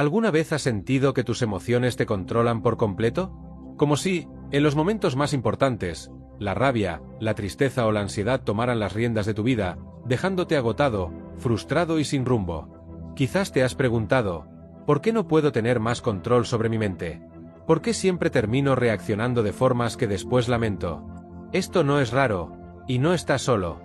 ¿Alguna vez has sentido que tus emociones te controlan por completo? Como si, en los momentos más importantes, la rabia, la tristeza o la ansiedad tomaran las riendas de tu vida, dejándote agotado, frustrado y sin rumbo. Quizás te has preguntado, ¿por qué no puedo tener más control sobre mi mente? ¿Por qué siempre termino reaccionando de formas que después lamento? Esto no es raro, y no estás solo.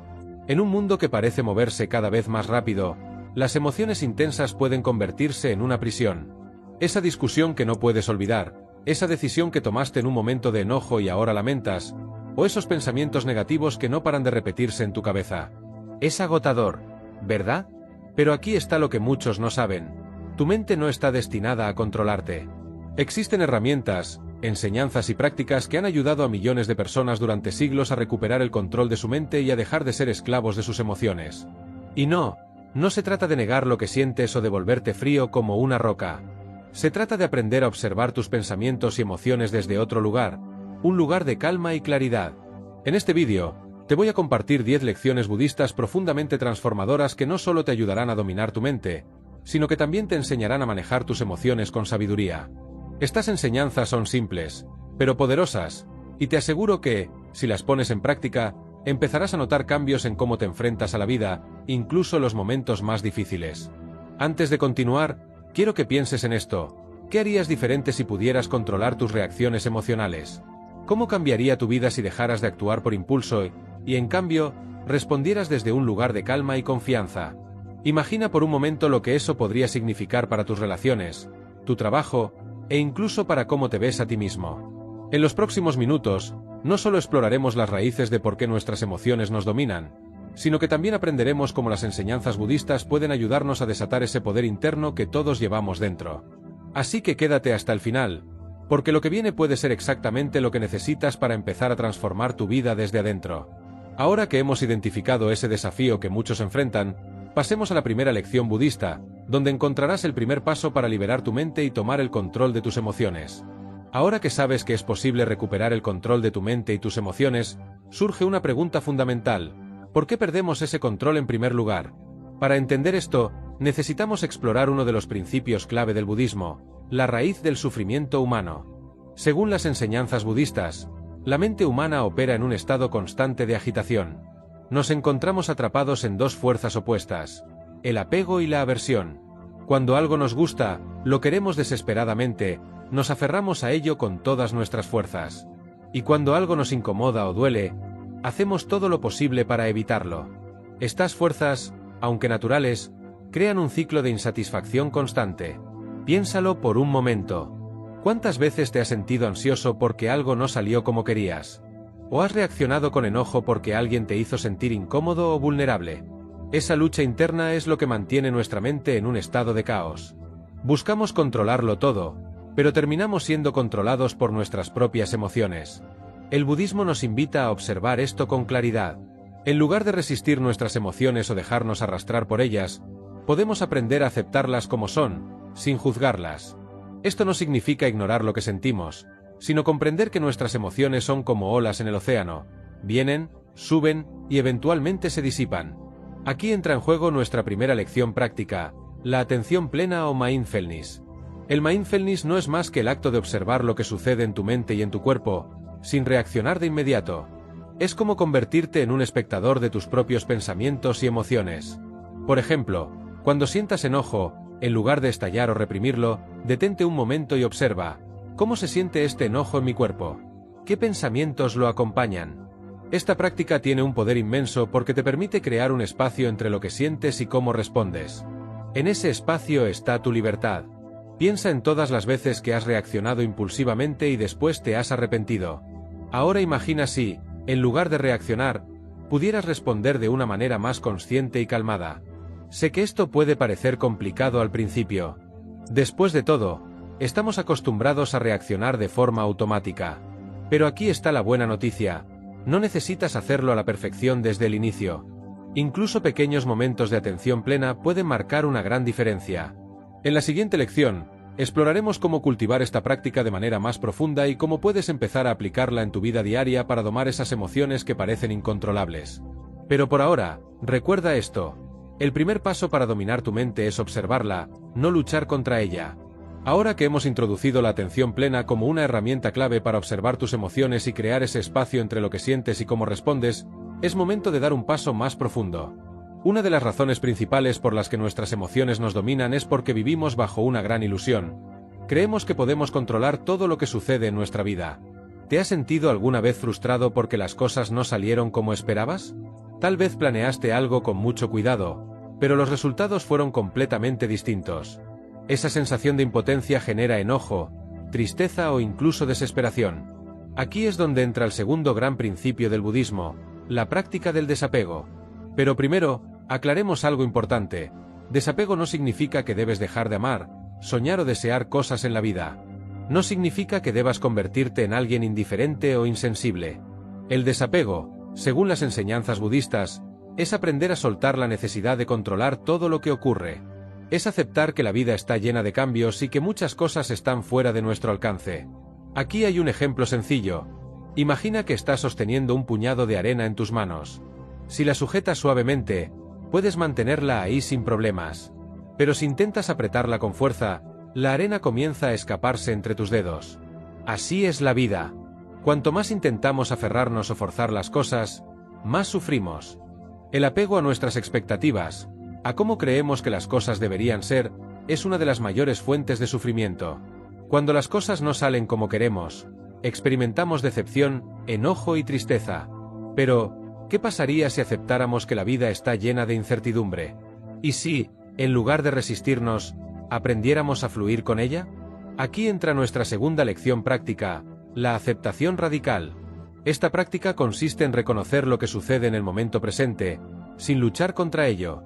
En un mundo que parece moverse cada vez más rápido, las emociones intensas pueden convertirse en una prisión. Esa discusión que no puedes olvidar, esa decisión que tomaste en un momento de enojo y ahora lamentas, o esos pensamientos negativos que no paran de repetirse en tu cabeza. Es agotador, ¿verdad? Pero aquí está lo que muchos no saben. Tu mente no está destinada a controlarte. Existen herramientas, enseñanzas y prácticas que han ayudado a millones de personas durante siglos a recuperar el control de su mente y a dejar de ser esclavos de sus emociones. Y no se trata de negar lo que sientes o de volverte frío como una roca. Se trata de aprender a observar tus pensamientos y emociones desde otro lugar, un lugar de calma y claridad. En este vídeo, te voy a compartir 10 lecciones budistas profundamente transformadoras que no solo te ayudarán a dominar tu mente, sino que también te enseñarán a manejar tus emociones con sabiduría. Estas enseñanzas son simples, pero poderosas, y te aseguro que, si las pones en práctica, empezarás a notar cambios en cómo te enfrentas a la vida, incluso en los momentos más difíciles. Antes de continuar, quiero que pienses en esto. ¿Qué harías diferente si pudieras controlar tus reacciones emocionales? ¿Cómo cambiaría tu vida si dejaras de actuar por impulso y, en cambio, respondieras desde un lugar de calma y confianza? Imagina por un momento lo que eso podría significar para tus relaciones, tu trabajo, e incluso para cómo te ves a ti mismo. En los próximos minutos, no solo exploraremos las raíces de por qué nuestras emociones nos dominan, sino que también aprenderemos cómo las enseñanzas budistas pueden ayudarnos a desatar ese poder interno que todos llevamos dentro. Así que quédate hasta el final, porque lo que viene puede ser exactamente lo que necesitas para empezar a transformar tu vida desde adentro. Ahora que hemos identificado ese desafío que muchos enfrentan, pasemos a la primera lección budista, donde encontrarás el primer paso para liberar tu mente y tomar el control de tus emociones. Ahora que sabes que es posible recuperar el control de tu mente y tus emociones, surge una pregunta fundamental. ¿Por qué perdemos ese control en primer lugar? Para entender esto, necesitamos explorar uno de los principios clave del budismo, la raíz del sufrimiento humano. Según las enseñanzas budistas, la mente humana opera en un estado constante de agitación. Nos encontramos atrapados en dos fuerzas opuestas, el apego y la aversión. Cuando algo nos gusta, lo queremos desesperadamente, nos aferramos a ello con todas nuestras fuerzas. Y cuando algo nos incomoda o duele, hacemos todo lo posible para evitarlo. Estas fuerzas, aunque naturales, crean un ciclo de insatisfacción constante. Piénsalo por un momento. ¿Cuántas veces te has sentido ansioso porque algo no salió como querías? ¿O has reaccionado con enojo porque alguien te hizo sentir incómodo o vulnerable? Esa lucha interna es lo que mantiene nuestra mente en un estado de caos. Buscamos controlarlo todo, pero terminamos siendo controlados por nuestras propias emociones. El budismo nos invita a observar esto con claridad. En lugar de resistir nuestras emociones o dejarnos arrastrar por ellas, podemos aprender a aceptarlas como son, sin juzgarlas. Esto no significa ignorar lo que sentimos, sino comprender que nuestras emociones son como olas en el océano, vienen, suben y eventualmente se disipan. Aquí entra en juego nuestra primera lección práctica, la atención plena o mindfulness. El mindfulness no es más que el acto de observar lo que sucede en tu mente y en tu cuerpo, sin reaccionar de inmediato. Es como convertirte en un espectador de tus propios pensamientos y emociones. Por ejemplo, cuando sientas enojo, en lugar de estallar o reprimirlo, detente un momento y observa, ¿cómo se siente este enojo en mi cuerpo? ¿Qué pensamientos lo acompañan? Esta práctica tiene un poder inmenso porque te permite crear un espacio entre lo que sientes y cómo respondes. En ese espacio está tu libertad. Piensa en todas las veces que has reaccionado impulsivamente y después te has arrepentido. Ahora imagina si, en lugar de reaccionar, pudieras responder de una manera más consciente y calmada. Sé que esto puede parecer complicado al principio. Después de todo, estamos acostumbrados a reaccionar de forma automática. Pero aquí está la buena noticia. No necesitas hacerlo a la perfección desde el inicio. Incluso pequeños momentos de atención plena pueden marcar una gran diferencia. En la siguiente lección, exploraremos cómo cultivar esta práctica de manera más profunda y cómo puedes empezar a aplicarla en tu vida diaria para domar esas emociones que parecen incontrolables. Pero por ahora, recuerda esto. El primer paso para dominar tu mente es observarla, no luchar contra ella. Ahora que hemos introducido la atención plena como una herramienta clave para observar tus emociones y crear ese espacio entre lo que sientes y cómo respondes, es momento de dar un paso más profundo. Una de las razones principales por las que nuestras emociones nos dominan es porque vivimos bajo una gran ilusión. Creemos que podemos controlar todo lo que sucede en nuestra vida. ¿Te has sentido alguna vez frustrado porque las cosas no salieron como esperabas? Tal vez planeaste algo con mucho cuidado, pero los resultados fueron completamente distintos. Esa sensación de impotencia genera enojo, tristeza o incluso desesperación. Aquí es donde entra el segundo gran principio del budismo, la práctica del desapego. Pero primero, aclaremos algo importante. Desapego no significa que debes dejar de amar, soñar o desear cosas en la vida. No significa que debas convertirte en alguien indiferente o insensible. El desapego, según las enseñanzas budistas, es aprender a soltar la necesidad de controlar todo lo que ocurre. Es aceptar que la vida está llena de cambios y que muchas cosas están fuera de nuestro alcance. Aquí hay un ejemplo sencillo. Imagina que estás sosteniendo un puñado de arena en tus manos. Si la sujetas suavemente, puedes mantenerla ahí sin problemas. Pero si intentas apretarla con fuerza, la arena comienza a escaparse entre tus dedos. Así es la vida. Cuanto más intentamos aferrarnos o forzar las cosas, más sufrimos. El apego a nuestras expectativas, a cómo creemos que las cosas deberían ser, es una de las mayores fuentes de sufrimiento. Cuando las cosas no salen como queremos, experimentamos decepción, enojo y tristeza. Pero, ¿qué pasaría si aceptáramos que la vida está llena de incertidumbre? ¿Y si, en lugar de resistirnos, aprendiéramos a fluir con ella? Aquí entra nuestra segunda lección práctica, la aceptación radical. Esta práctica consiste en reconocer lo que sucede en el momento presente, sin luchar contra ello.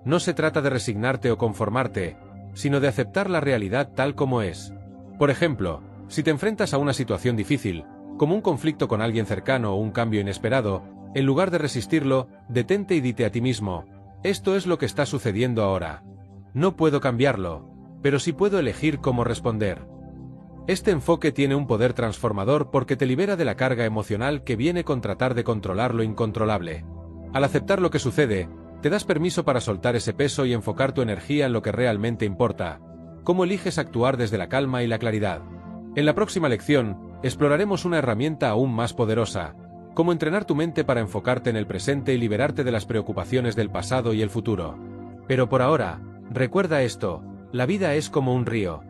No se trata de resignarte o conformarte, sino de aceptar la realidad tal como es. Por ejemplo, si te enfrentas a una situación difícil, como un conflicto con alguien cercano o un cambio inesperado, en lugar de resistirlo, detente y dite a ti mismo, esto es lo que está sucediendo ahora. No puedo cambiarlo, pero sí puedo elegir cómo responder. Este enfoque tiene un poder transformador porque te libera de la carga emocional que viene con tratar de controlar lo incontrolable. Al aceptar lo que sucede, te das permiso para soltar ese peso y enfocar tu energía en lo que realmente importa. ¿Cómo eliges actuar desde la calma y la claridad? En la próxima lección, exploraremos una herramienta aún más poderosa, cómo entrenar tu mente para enfocarte en el presente y liberarte de las preocupaciones del pasado y el futuro. Pero por ahora, recuerda esto, la vida es como un río.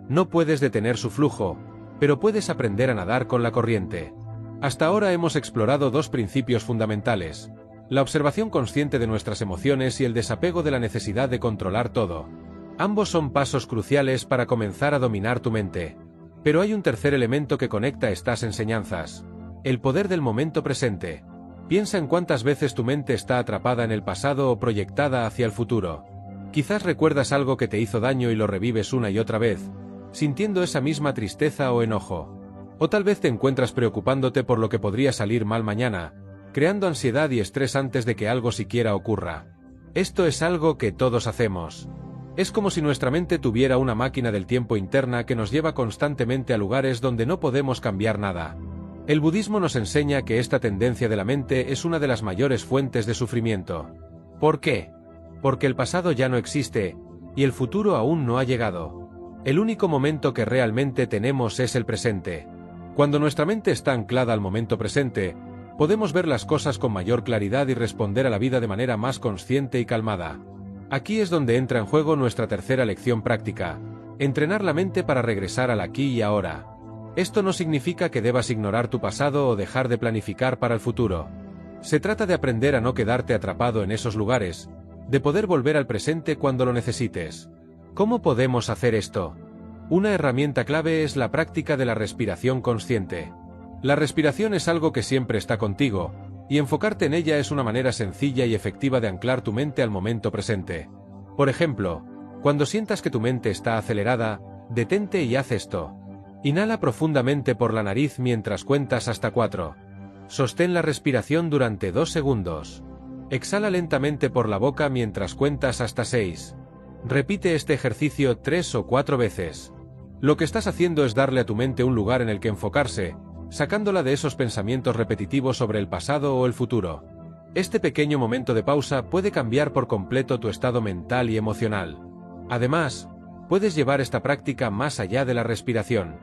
No puedes detener su flujo, pero puedes aprender a nadar con la corriente. Hasta ahora hemos explorado dos principios fundamentales: la observación consciente de nuestras emociones y el desapego de la necesidad de controlar todo. Ambos son pasos cruciales para comenzar a dominar tu mente. Pero hay un tercer elemento que conecta estas enseñanzas: el poder del momento presente. Piensa en cuántas veces tu mente está atrapada en el pasado o proyectada hacia el futuro. Quizás recuerdas algo que te hizo daño y lo revives una y otra vez, sintiendo esa misma tristeza o enojo. O tal vez te encuentras preocupándote por lo que podría salir mal mañana, creando ansiedad y estrés antes de que algo siquiera ocurra. Esto es algo que todos hacemos. Es como si nuestra mente tuviera una máquina del tiempo interna que nos lleva constantemente a lugares donde no podemos cambiar nada. El budismo nos enseña que esta tendencia de la mente es una de las mayores fuentes de sufrimiento. ¿Por qué? Porque el pasado ya no existe, y el futuro aún no ha llegado. El único momento que realmente tenemos es el presente. Cuando nuestra mente está anclada al momento presente, podemos ver las cosas con mayor claridad y responder a la vida de manera más consciente y calmada. Aquí es donde entra en juego nuestra tercera lección práctica: entrenar la mente para regresar al aquí y ahora. Esto no significa que debas ignorar tu pasado o dejar de planificar para el futuro. Se trata de aprender a no quedarte atrapado en esos lugares, de poder volver al presente cuando lo necesites. ¿Cómo podemos hacer esto? Una herramienta clave es la práctica de la respiración consciente. La respiración es algo que siempre está contigo, y enfocarte en ella es una manera sencilla y efectiva de anclar tu mente al momento presente. Por ejemplo, cuando sientas que tu mente está acelerada, detente y haz esto. Inhala profundamente por la nariz mientras cuentas hasta 4. Sostén la respiración durante 2 segundos. Exhala lentamente por la boca mientras cuentas hasta 6. Repite este ejercicio 3 o 4 veces. Lo que estás haciendo es darle a tu mente un lugar en el que enfocarse, sacándola de esos pensamientos repetitivos sobre el pasado o el futuro. Este pequeño momento de pausa puede cambiar por completo tu estado mental y emocional. Además, puedes llevar esta práctica más allá de la respiración.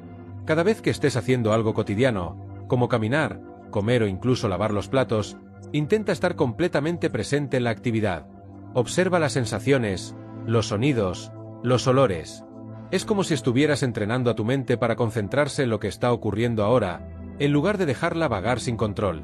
Cada vez que estés haciendo algo cotidiano, como caminar, comer o incluso lavar los platos, intenta estar completamente presente en la actividad. Observa las sensaciones, los sonidos, los olores. Es como si estuvieras entrenando a tu mente para concentrarse en lo que está ocurriendo ahora, en lugar de dejarla vagar sin control.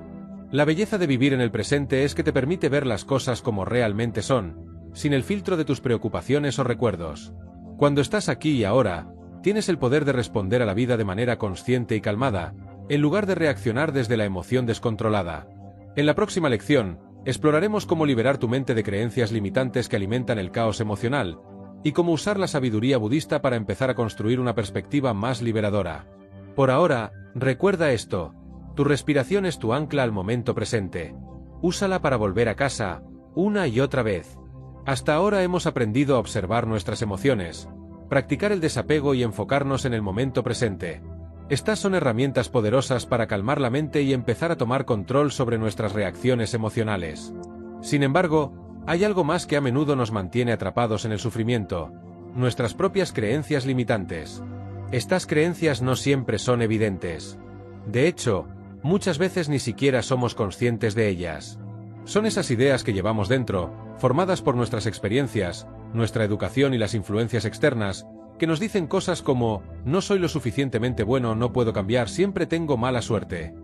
La belleza de vivir en el presente es que te permite ver las cosas como realmente son, sin el filtro de tus preocupaciones o recuerdos. Cuando estás aquí y ahora, tienes el poder de responder a la vida de manera consciente y calmada, en lugar de reaccionar desde la emoción descontrolada. En la próxima lección, exploraremos cómo liberar tu mente de creencias limitantes que alimentan el caos emocional, y cómo usar la sabiduría budista para empezar a construir una perspectiva más liberadora. Por ahora, recuerda esto: tu respiración es tu ancla al momento presente. Úsala para volver a casa, una y otra vez. Hasta ahora hemos aprendido a observar nuestras emociones, practicar el desapego y enfocarnos en el momento presente. Estas son herramientas poderosas para calmar la mente y empezar a tomar control sobre nuestras reacciones emocionales. Sin embargo, hay algo más que a menudo nos mantiene atrapados en el sufrimiento: nuestras propias creencias limitantes. Estas creencias no siempre son evidentes. De hecho, muchas veces ni siquiera somos conscientes de ellas. Son esas ideas que llevamos dentro, formadas por nuestras experiencias, nuestra educación y las influencias externas, que nos dicen cosas como: no soy lo suficientemente bueno, no puedo cambiar, siempre tengo mala suerte.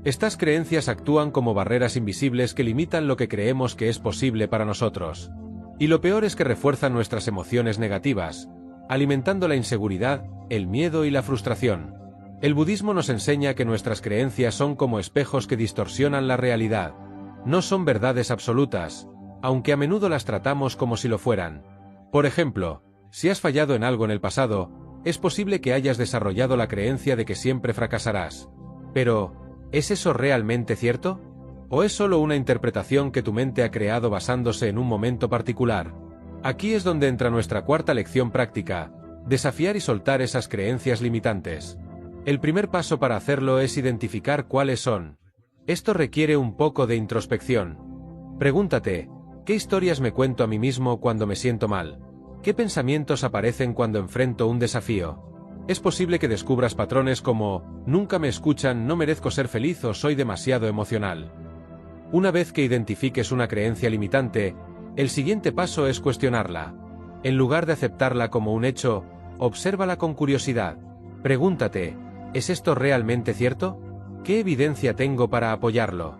Estas creencias actúan como barreras invisibles que limitan lo que creemos que es posible para nosotros. Y lo peor es que refuerzan nuestras emociones negativas, alimentando la inseguridad, el miedo y la frustración. El budismo nos enseña que nuestras creencias son como espejos que distorsionan la realidad. No son verdades absolutas, aunque a menudo las tratamos como si lo fueran. Por ejemplo, si has fallado en algo en el pasado, es posible que hayas desarrollado la creencia de que siempre fracasarás. Pero, ¿es eso realmente cierto? ¿O es solo una interpretación que tu mente ha creado basándose en un momento particular? Aquí es donde entra nuestra cuarta lección práctica: desafiar y soltar esas creencias limitantes. El primer paso para hacerlo es identificar cuáles son. Esto requiere un poco de introspección. Pregúntate: ¿qué historias me cuento a mí mismo cuando me siento mal? ¿Qué pensamientos aparecen cuando enfrento un desafío? Es posible que descubras patrones como: nunca me escuchan, no merezco ser feliz o soy demasiado emocional. Una vez que identifiques una creencia limitante, el siguiente paso es cuestionarla. En lugar de aceptarla como un hecho, obsérvala con curiosidad. Pregúntate: ¿es esto realmente cierto? ¿Qué evidencia tengo para apoyarlo?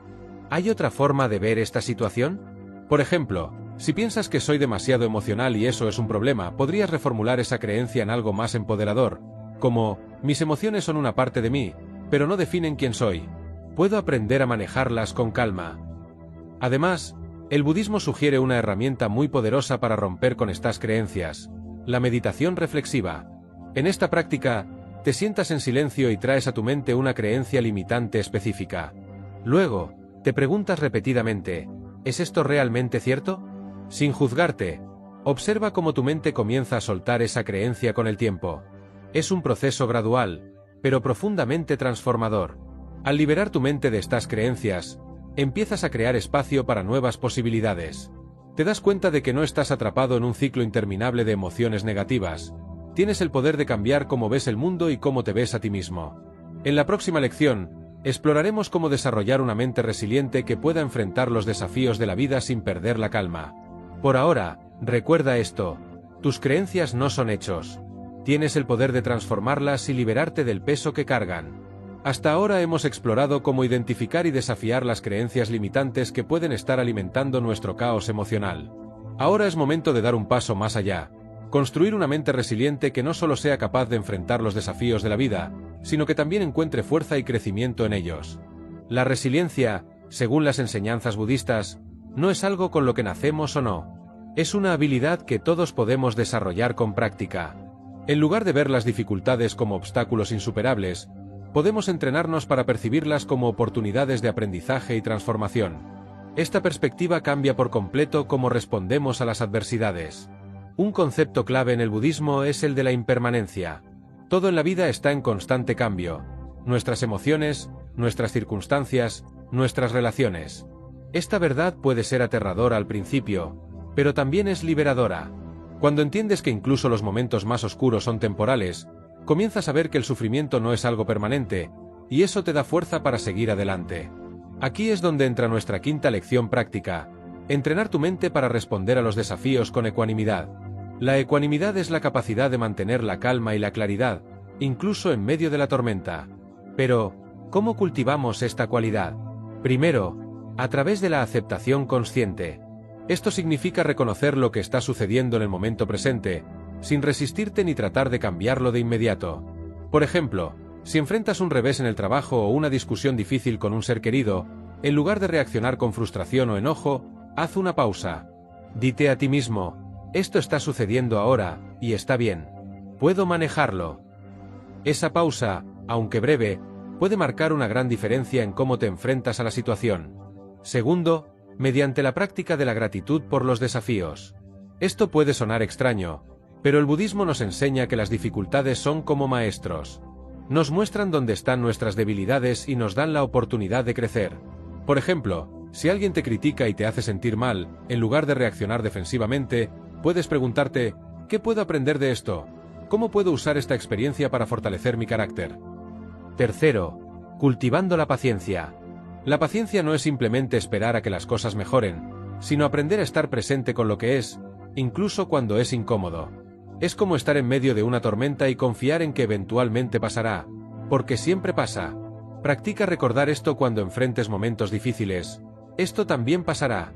¿Hay otra forma de ver esta situación? Por ejemplo, si piensas que soy demasiado emocional y eso es un problema, podrías reformular esa creencia en algo más empoderador, como: mis emociones son una parte de mí, pero no definen quién soy. Puedo aprender a manejarlas con calma. Además, el budismo sugiere una herramienta muy poderosa para romper con estas creencias: la meditación reflexiva. En esta práctica, te sientas en silencio y traes a tu mente una creencia limitante específica. Luego, te preguntas repetidamente: ¿es esto realmente cierto? Sin juzgarte, observa cómo tu mente comienza a soltar esa creencia con el tiempo. Es un proceso gradual, pero profundamente transformador. Al liberar tu mente de estas creencias, empiezas a crear espacio para nuevas posibilidades. Te das cuenta de que no estás atrapado en un ciclo interminable de emociones negativas. Tienes el poder de cambiar cómo ves el mundo y cómo te ves a ti mismo. En la próxima lección, exploraremos cómo desarrollar una mente resiliente que pueda enfrentar los desafíos de la vida sin perder la calma. Por ahora, recuerda esto: tus creencias no son hechos. Tienes el poder de transformarlas y liberarte del peso que cargan. Hasta ahora hemos explorado cómo identificar y desafiar las creencias limitantes que pueden estar alimentando nuestro caos emocional. Ahora es momento de dar un paso más allá. Construir una mente resiliente que no solo sea capaz de enfrentar los desafíos de la vida, sino que también encuentre fuerza y crecimiento en ellos. La resiliencia, según las enseñanzas budistas, no es algo con lo que nacemos o no. Es una habilidad que todos podemos desarrollar con práctica. En lugar de ver las dificultades como obstáculos insuperables, podemos entrenarnos para percibirlas como oportunidades de aprendizaje y transformación. Esta perspectiva cambia por completo cómo respondemos a las adversidades. Un concepto clave en el budismo es el de la impermanencia. Todo en la vida está en constante cambio: nuestras emociones, nuestras circunstancias, nuestras relaciones. Esta verdad puede ser aterradora al principio, pero también es liberadora. Cuando entiendes que incluso los momentos más oscuros son temporales, comienzas a ver que el sufrimiento no es algo permanente, y eso te da fuerza para seguir adelante. Aquí es donde entra nuestra quinta lección práctica: entrenar tu mente para responder a los desafíos con ecuanimidad. La ecuanimidad es la capacidad de mantener la calma y la claridad, incluso en medio de la tormenta. Pero, ¿cómo cultivamos esta cualidad? Primero, a través de la aceptación consciente. Esto significa reconocer lo que está sucediendo en el momento presente, sin resistirte ni tratar de cambiarlo de inmediato. Por ejemplo, si enfrentas un revés en el trabajo o una discusión difícil con un ser querido, en lugar de reaccionar con frustración o enojo, haz una pausa. Dite a ti mismo: esto está sucediendo ahora, y está bien. Puedo manejarlo. Esa pausa, aunque breve, puede marcar una gran diferencia en cómo te enfrentas a la situación. Segundo, mediante la práctica de la gratitud por los desafíos. Esto puede sonar extraño, pero el budismo nos enseña que las dificultades son como maestros. Nos muestran dónde están nuestras debilidades y nos dan la oportunidad de crecer. Por ejemplo, si alguien te critica y te hace sentir mal, en lugar de reaccionar defensivamente, puedes preguntarte: ¿qué puedo aprender de esto? ¿Cómo puedo usar esta experiencia para fortalecer mi carácter? Tercero, cultivando la paciencia. La paciencia no es simplemente esperar a que las cosas mejoren, sino aprender a estar presente con lo que es, incluso cuando es incómodo. Es como estar en medio de una tormenta y confiar en que eventualmente pasará, porque siempre pasa. Practica recordar esto cuando enfrentes momentos difíciles: esto también pasará.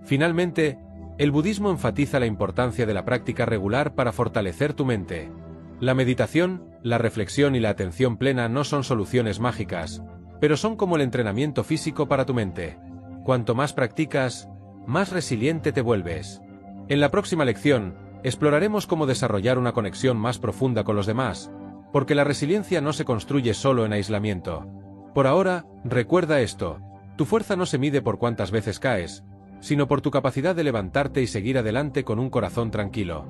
Finalmente, el budismo enfatiza la importancia de la práctica regular para fortalecer tu mente. La meditación, la reflexión y la atención plena no son soluciones mágicas, pero son como el entrenamiento físico para tu mente. Cuanto más practicas, más resiliente te vuelves. En la próxima lección, exploraremos cómo desarrollar una conexión más profunda con los demás, porque la resiliencia no se construye solo en aislamiento. Por ahora, recuerda esto: tu fuerza no se mide por cuántas veces caes, sino por tu capacidad de levantarte y seguir adelante con un corazón tranquilo.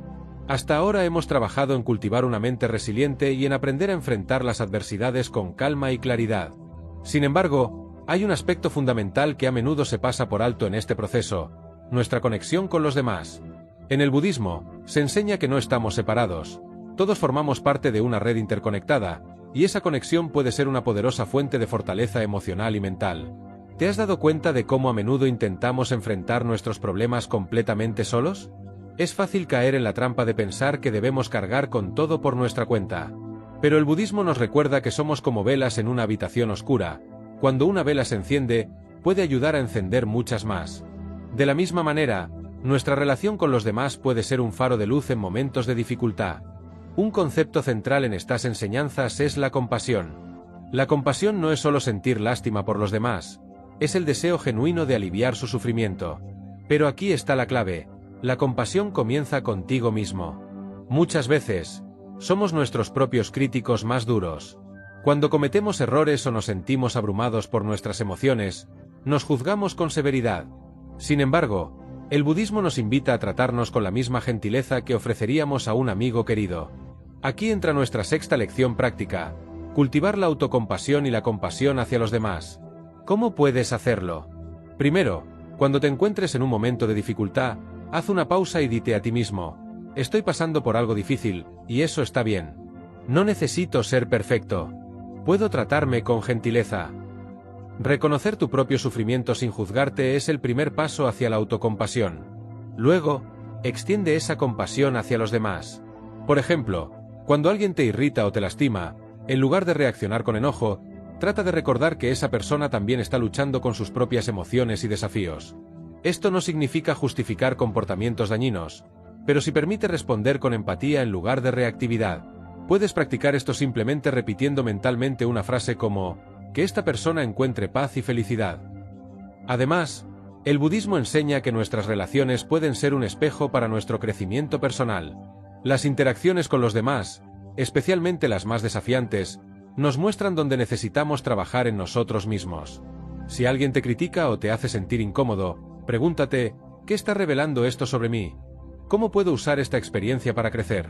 Hasta ahora hemos trabajado en cultivar una mente resiliente y en aprender a enfrentar las adversidades con calma y claridad. Sin embargo, hay un aspecto fundamental que a menudo se pasa por alto en este proceso: nuestra conexión con los demás. En el budismo, se enseña que no estamos separados. Todos formamos parte de una red interconectada, y esa conexión puede ser una poderosa fuente de fortaleza emocional y mental. ¿Te has dado cuenta de cómo a menudo intentamos enfrentar nuestros problemas completamente solos? Es fácil caer en la trampa de pensar que debemos cargar con todo por nuestra cuenta. Pero el budismo nos recuerda que somos como velas en una habitación oscura. Cuando una vela se enciende, puede ayudar a encender muchas más. De la misma manera, nuestra relación con los demás puede ser un faro de luz en momentos de dificultad. Un concepto central en estas enseñanzas es la compasión. La compasión no es solo sentir lástima por los demás, es el deseo genuino de aliviar su sufrimiento. Pero aquí está la clave: la compasión comienza contigo mismo. Muchas veces, somos nuestros propios críticos más duros. Cuando cometemos errores o nos sentimos abrumados por nuestras emociones, nos juzgamos con severidad. Sin embargo, el budismo nos invita a tratarnos con la misma gentileza que ofreceríamos a un amigo querido. Aquí entra nuestra sexta lección práctica: cultivar la autocompasión y la compasión hacia los demás. ¿Cómo puedes hacerlo? Primero, cuando te encuentres en un momento de dificultad, haz una pausa y dite a ti mismo: estoy pasando por algo difícil, y eso está bien. No necesito ser perfecto. Puedo tratarme con gentileza. Reconocer tu propio sufrimiento sin juzgarte es el primer paso hacia la autocompasión. Luego, extiende esa compasión hacia los demás. Por ejemplo, cuando alguien te irrita o te lastima, en lugar de reaccionar con enojo, trata de recordar que esa persona también está luchando con sus propias emociones y desafíos. Esto no significa justificar comportamientos dañinos, pero sí permite responder con empatía en lugar de reactividad. Puedes practicar esto simplemente repitiendo mentalmente una frase como: que esta persona encuentre paz y felicidad. Además, el budismo enseña que nuestras relaciones pueden ser un espejo para nuestro crecimiento personal. Las interacciones con los demás, especialmente las más desafiantes, nos muestran dónde necesitamos trabajar en nosotros mismos. Si alguien te critica o te hace sentir incómodo, pregúntate: ¿qué está revelando esto sobre mí? ¿Cómo puedo usar esta experiencia para crecer?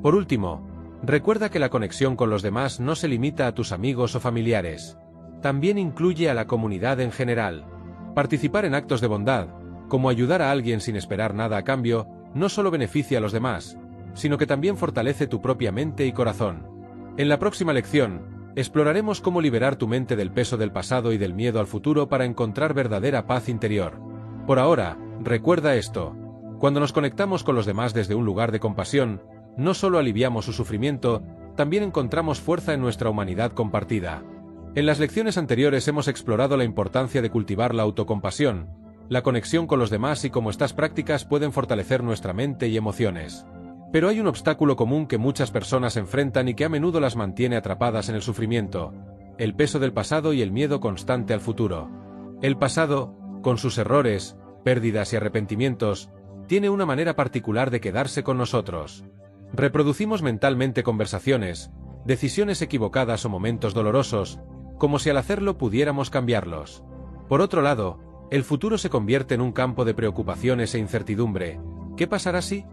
Por último, recuerda que la conexión con los demás no se limita a tus amigos o familiares. También incluye a la comunidad en general. Participar en actos de bondad, como ayudar a alguien sin esperar nada a cambio, no solo beneficia a los demás, sino que también fortalece tu propia mente y corazón. En la próxima lección, exploraremos cómo liberar tu mente del peso del pasado y del miedo al futuro para encontrar verdadera paz interior. Por ahora, recuerda esto: cuando nos conectamos con los demás desde un lugar de compasión, no solo aliviamos su sufrimiento, también encontramos fuerza en nuestra humanidad compartida. En las lecciones anteriores hemos explorado la importancia de cultivar la autocompasión, la conexión con los demás y cómo estas prácticas pueden fortalecer nuestra mente y emociones. Pero hay un obstáculo común que muchas personas enfrentan y que a menudo las mantiene atrapadas en el sufrimiento: el peso del pasado y el miedo constante al futuro. El pasado, con sus errores, pérdidas y arrepentimientos, tiene una manera particular de quedarse con nosotros. Reproducimos mentalmente conversaciones, decisiones equivocadas o momentos dolorosos, como si al hacerlo pudiéramos cambiarlos. Por otro lado, el futuro se convierte en un campo de preocupaciones e incertidumbre. ¿Qué pasará si?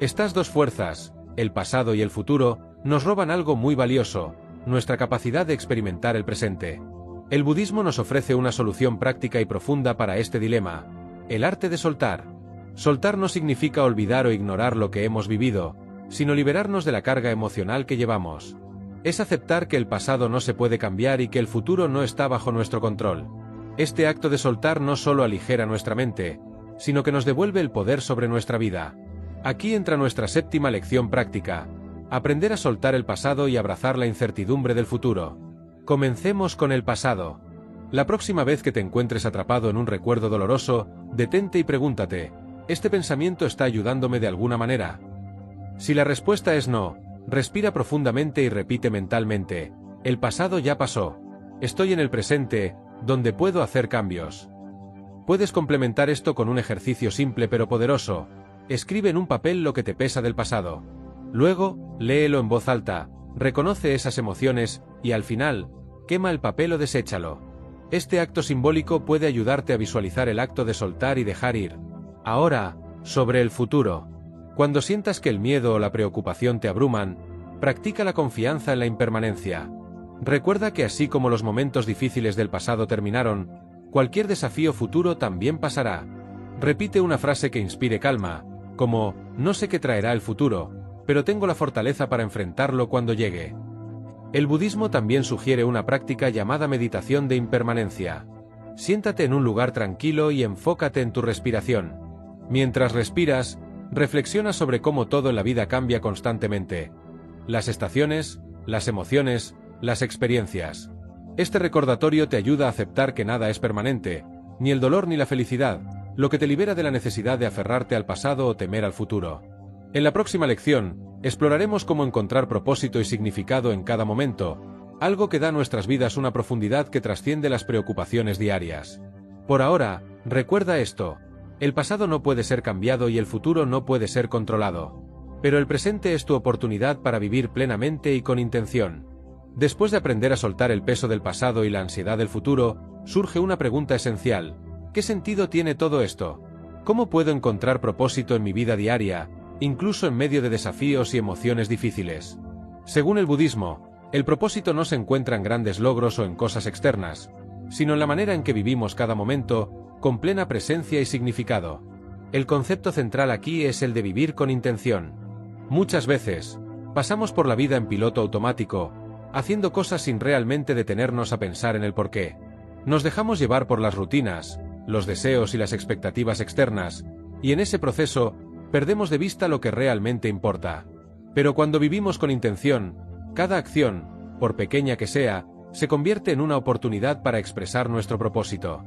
Estas dos fuerzas, el pasado y el futuro, nos roban algo muy valioso: nuestra capacidad de experimentar el presente. El budismo nos ofrece una solución práctica y profunda para este dilema: el arte de soltar. Soltar no significa olvidar o ignorar lo que hemos vivido, sino liberarnos de la carga emocional que llevamos. Es aceptar que el pasado no se puede cambiar y que el futuro no está bajo nuestro control. Este acto de soltar no solo aligera nuestra mente, sino que nos devuelve el poder sobre nuestra vida. Aquí entra nuestra séptima lección práctica: aprender a soltar el pasado y abrazar la incertidumbre del futuro. Comencemos con el pasado. La próxima vez que te encuentres atrapado en un recuerdo doloroso, detente y pregúntate: ¿este pensamiento está ayudándome de alguna manera? Si la respuesta es no, respira profundamente y repite mentalmente: el pasado ya pasó. Estoy en el presente, donde puedo hacer cambios. Puedes complementar esto con un ejercicio simple pero poderoso: escribe en un papel lo que te pesa del pasado. Luego, léelo en voz alta, reconoce esas emociones, y al final, quema el papel o deséchalo. Este acto simbólico puede ayudarte a visualizar el acto de soltar y dejar ir. Ahora, sobre el futuro. Cuando sientas que el miedo o la preocupación te abruman, practica la confianza en la impermanencia. Recuerda que así como los momentos difíciles del pasado terminaron, cualquier desafío futuro también pasará. Repite una frase que inspire calma, como: no sé qué traerá el futuro, pero tengo la fortaleza para enfrentarlo cuando llegue. El budismo también sugiere una práctica llamada meditación de impermanencia. Siéntate en un lugar tranquilo y enfócate en tu respiración. Mientras respiras, reflexiona sobre cómo todo en la vida cambia constantemente: las estaciones, las emociones, las experiencias. Este recordatorio te ayuda a aceptar que nada es permanente, ni el dolor ni la felicidad, lo que te libera de la necesidad de aferrarte al pasado o temer al futuro. En la próxima lección, exploraremos cómo encontrar propósito y significado en cada momento, algo que da a nuestras vidas una profundidad que trasciende las preocupaciones diarias. Por ahora, recuerda esto: el pasado no puede ser cambiado y el futuro no puede ser controlado. Pero el presente es tu oportunidad para vivir plenamente y con intención. Después de aprender a soltar el peso del pasado y la ansiedad del futuro, surge una pregunta esencial: ¿qué sentido tiene todo esto? ¿Cómo puedo encontrar propósito en mi vida diaria, incluso en medio de desafíos y emociones difíciles? Según el budismo, el propósito no se encuentra en grandes logros o en cosas externas, sino en la manera en que vivimos cada momento, con plena presencia y significado. El concepto central aquí es el de vivir con intención. Muchas veces, pasamos por la vida en piloto automático, haciendo cosas sin realmente detenernos a pensar en el porqué. Nos dejamos llevar por las rutinas, los deseos y las expectativas externas, y en ese proceso, perdemos de vista lo que realmente importa. Pero cuando vivimos con intención, cada acción, por pequeña que sea, se convierte en una oportunidad para expresar nuestro propósito.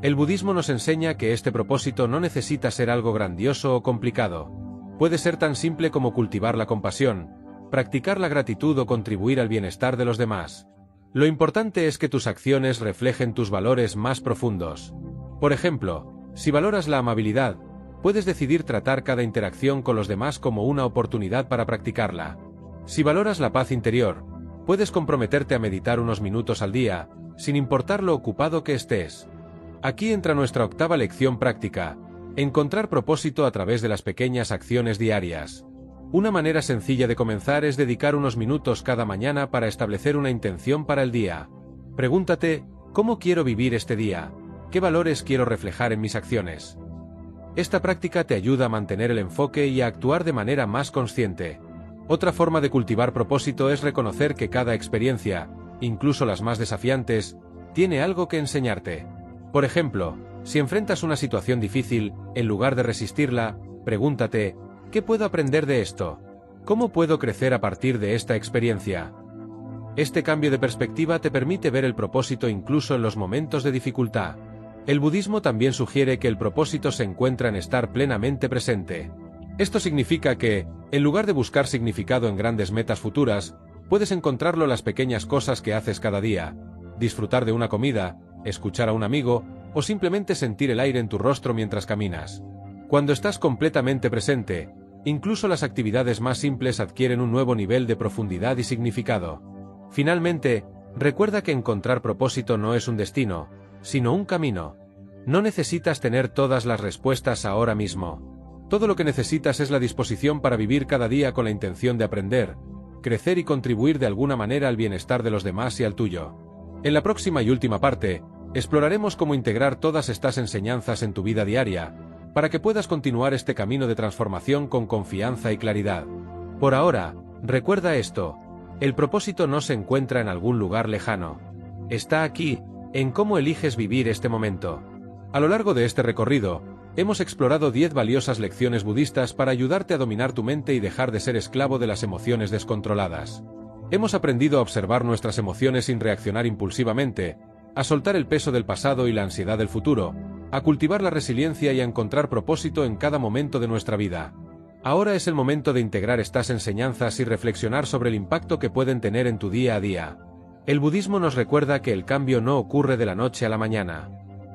El budismo nos enseña que este propósito no necesita ser algo grandioso o complicado. Puede ser tan simple como cultivar la compasión, practicar la gratitud o contribuir al bienestar de los demás. Lo importante es que tus acciones reflejen tus valores más profundos. Por ejemplo, si valoras la amabilidad, puedes decidir tratar cada interacción con los demás como una oportunidad para practicarla. Si valoras la paz interior, puedes comprometerte a meditar unos minutos al día, sin importar lo ocupado que estés. Aquí entra nuestra octava lección práctica: encontrar propósito a través de las pequeñas acciones diarias. Una manera sencilla de comenzar es dedicar unos minutos cada mañana para establecer una intención para el día. Pregúntate: ¿cómo quiero vivir este día? ¿Qué valores quiero reflejar en mis acciones? Esta práctica te ayuda a mantener el enfoque y a actuar de manera más consciente. Otra forma de cultivar propósito es reconocer que cada experiencia, incluso las más desafiantes, tiene algo que enseñarte. Por ejemplo, si enfrentas una situación difícil, en lugar de resistirla, pregúntate, ¿qué puedo aprender de esto? ¿Cómo puedo crecer a partir de esta experiencia? Este cambio de perspectiva te permite ver el propósito incluso en los momentos de dificultad. El budismo también sugiere que el propósito se encuentra en estar plenamente presente. Esto significa que, en lugar de buscar significado en grandes metas futuras, puedes encontrarlo en las pequeñas cosas que haces cada día: disfrutar de una comida, escuchar a un amigo, o simplemente sentir el aire en tu rostro mientras caminas. Cuando estás completamente presente, incluso las actividades más simples adquieren un nuevo nivel de profundidad y significado. Finalmente, recuerda que encontrar propósito no es un destino, sino un camino. No necesitas tener todas las respuestas ahora mismo. Todo lo que necesitas es la disposición para vivir cada día con la intención de aprender, crecer y contribuir de alguna manera al bienestar de los demás y al tuyo. En la próxima y última parte, exploraremos cómo integrar todas estas enseñanzas en tu vida diaria, para que puedas continuar este camino de transformación con confianza y claridad. Por ahora, recuerda esto: el propósito no se encuentra en algún lugar lejano. Está aquí, en cómo eliges vivir este momento. A lo largo de este recorrido, hemos explorado 10 valiosas lecciones budistas para ayudarte a dominar tu mente y dejar de ser esclavo de las emociones descontroladas. Hemos aprendido a observar nuestras emociones sin reaccionar impulsivamente, a soltar el peso del pasado y la ansiedad del futuro, a cultivar la resiliencia y a encontrar propósito en cada momento de nuestra vida. Ahora es el momento de integrar estas enseñanzas y reflexionar sobre el impacto que pueden tener en tu día a día. El budismo nos recuerda que el cambio no ocurre de la noche a la mañana.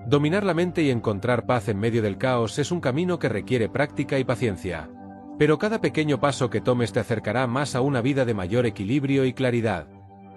Dominar la mente y encontrar paz en medio del caos es un camino que requiere práctica y paciencia. Pero cada pequeño paso que tomes te acercará más a una vida de mayor equilibrio y claridad.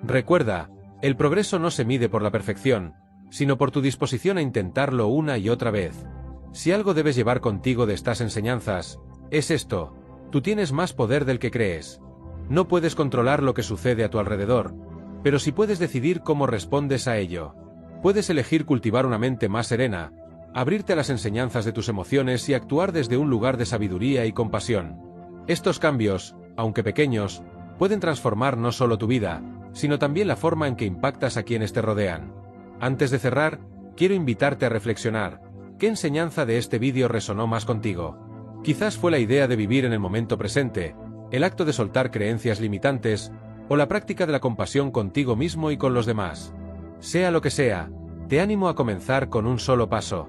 Recuerda, el progreso no se mide por la perfección, sino por tu disposición a intentarlo una y otra vez. Si algo debes llevar contigo de estas enseñanzas, es esto: tú tienes más poder del que crees. No puedes controlar lo que sucede a tu alrededor, pero sí puedes decidir cómo respondes a ello. Puedes elegir cultivar una mente más serena, abrirte a las enseñanzas de tus emociones y actuar desde un lugar de sabiduría y compasión. Estos cambios, aunque pequeños, pueden transformar no solo tu vida, sino también la forma en que impactas a quienes te rodean. Antes de cerrar, quiero invitarte a reflexionar: ¿qué enseñanza de este vídeo resonó más contigo? Quizás fue la idea de vivir en el momento presente, el acto de soltar creencias limitantes, o la práctica de la compasión contigo mismo y con los demás. Sea lo que sea, te animo a comenzar con un solo paso.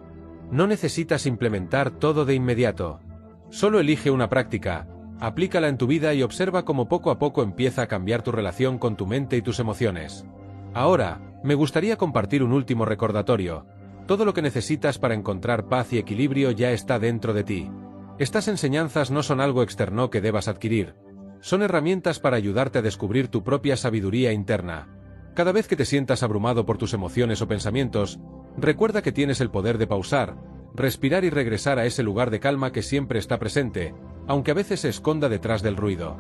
No necesitas implementar todo de inmediato. Solo elige una práctica, aplícala en tu vida y observa cómo poco a poco empieza a cambiar tu relación con tu mente y tus emociones. Ahora, me gustaría compartir un último recordatorio: todo lo que necesitas para encontrar paz y equilibrio ya está dentro de ti. Estas enseñanzas no son algo externo que debas adquirir. Son herramientas para ayudarte a descubrir tu propia sabiduría interna. Cada vez que te sientas abrumado por tus emociones o pensamientos, recuerda que tienes el poder de pausar, respirar y regresar a ese lugar de calma que siempre está presente, aunque a veces se esconda detrás del ruido.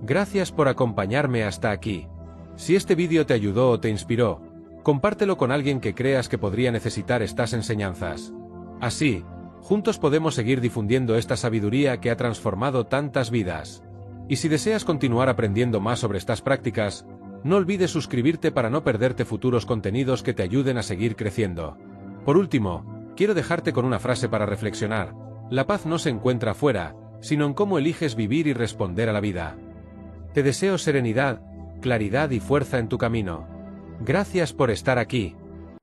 Gracias por acompañarme hasta aquí. Si este vídeo te ayudó o te inspiró, compártelo con alguien que creas que podría necesitar estas enseñanzas. Así, juntos podemos seguir difundiendo esta sabiduría que ha transformado tantas vidas. Y si deseas continuar aprendiendo más sobre estas prácticas, no olvides suscribirte para no perderte futuros contenidos que te ayuden a seguir creciendo. Por último, quiero dejarte con una frase para reflexionar: la paz no se encuentra afuera, sino en cómo eliges vivir y responder a la vida. Te deseo serenidad, claridad y fuerza en tu camino. Gracias por estar aquí.